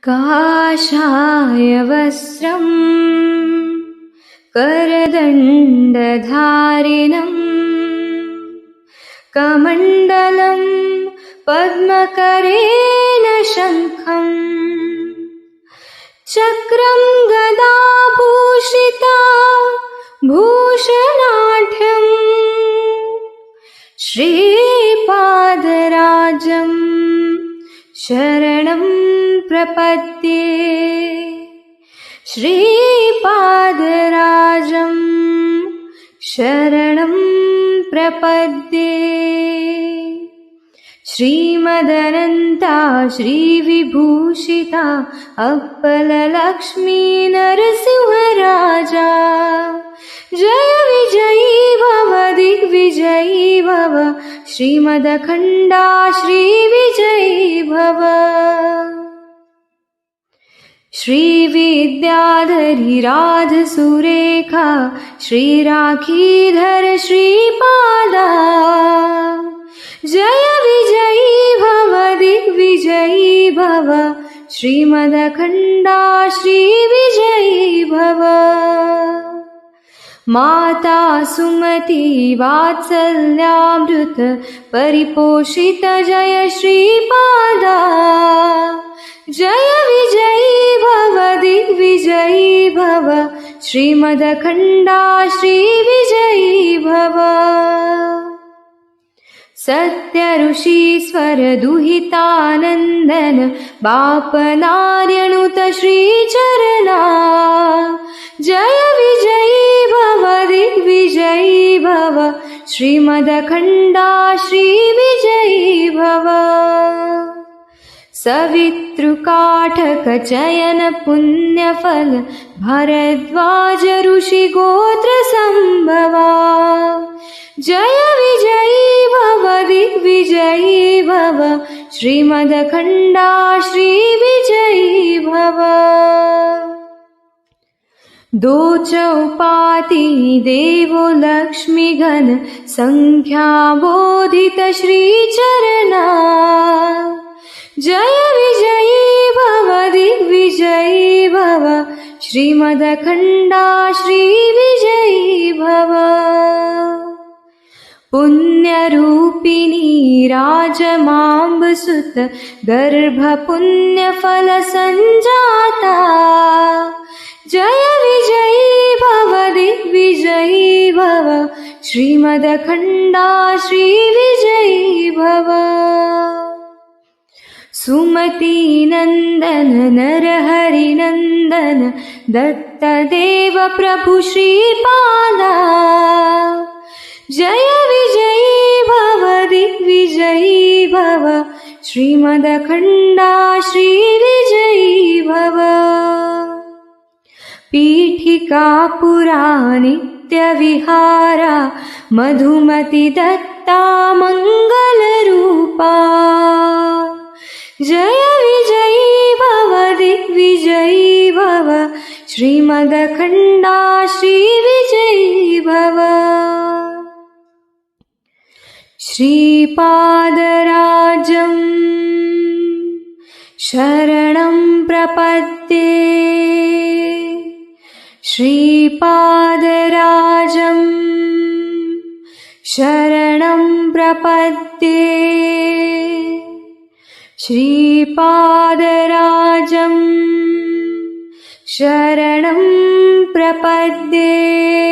काषायवस्त्रं करदण्डधारिणं कमण्डलं पद्मकरेण शङ्खं चक्रं गदाभूषिता भूषणाढ्यं श्रीपादराजं शरणं प्रपद्ये श्रीपादराजं शरणं प्रपद्ये। श्रीमदनन्ता श्रीविभूषिता अप्पललक्ष्मी नरसिंहराजा जय विजयी भव दिग्विजयी भव श्रीमदखण्डा श्रीविजयी भव। श्रीविद्याधरी राधसुरेखा श्रीराखीधर श्रीपादा जय विजयी भव दिग्विजयी भव श्रीमदखण्डा श्रीविजयी भव। माता सुमती वात्सल्यामृत परिपोषित जय श्रीपादा जय विजयी भव दिग्विजयी भव श्रीमदखण्डा श्रीविजयी भव। सत्यऋषीश्वर दुहितानन्दन बापनार्यनुत श्रीचरणा जय विजयी भव दिग्विजयी भव श्रीमदखण्डा श्रीविजयी भव। सवितृकाठकचयन पुण्यफल भरद्वाज ऋषि गोत्र संभवा जय विजयी भव दिग्विजयी भव श्रीमदखण्डा श्रीविजयी भव। दो चौपाती देवो लक्ष्मीगण संख्या बोधित श्रीचरणा जय विजयी भव दिग्विजयी भव श्रीमदखण्डा श्रीविजयी भव। पुण्यरूपिणी राजमाम्बसुत गर्भपुण्यफल सञ्जाता जय विजयी भव दिग्विजयी भव श्रीमदखण्डा श्रीविजयी भव। सुमती नन्दन नरहरिनन्दन दत्तदेव प्रभु श्रीपादा जय विजयी भव दिग्विजयी भव श्रीमदखण्डा श्रीविजयी भव। पीठिका पुरा नित्यविहारा मधुमती दत्ता मङ्गलरूपा जय विजयी भव दिग्विजयी भव श्रीमदखण्डा श्रीविजयी भव। श्रीपादराजं शरणं प्रपद्ये श्रीपादराजं शरणं प्रपद्ये श्रीपादराजं शरणं प्रपद्ये।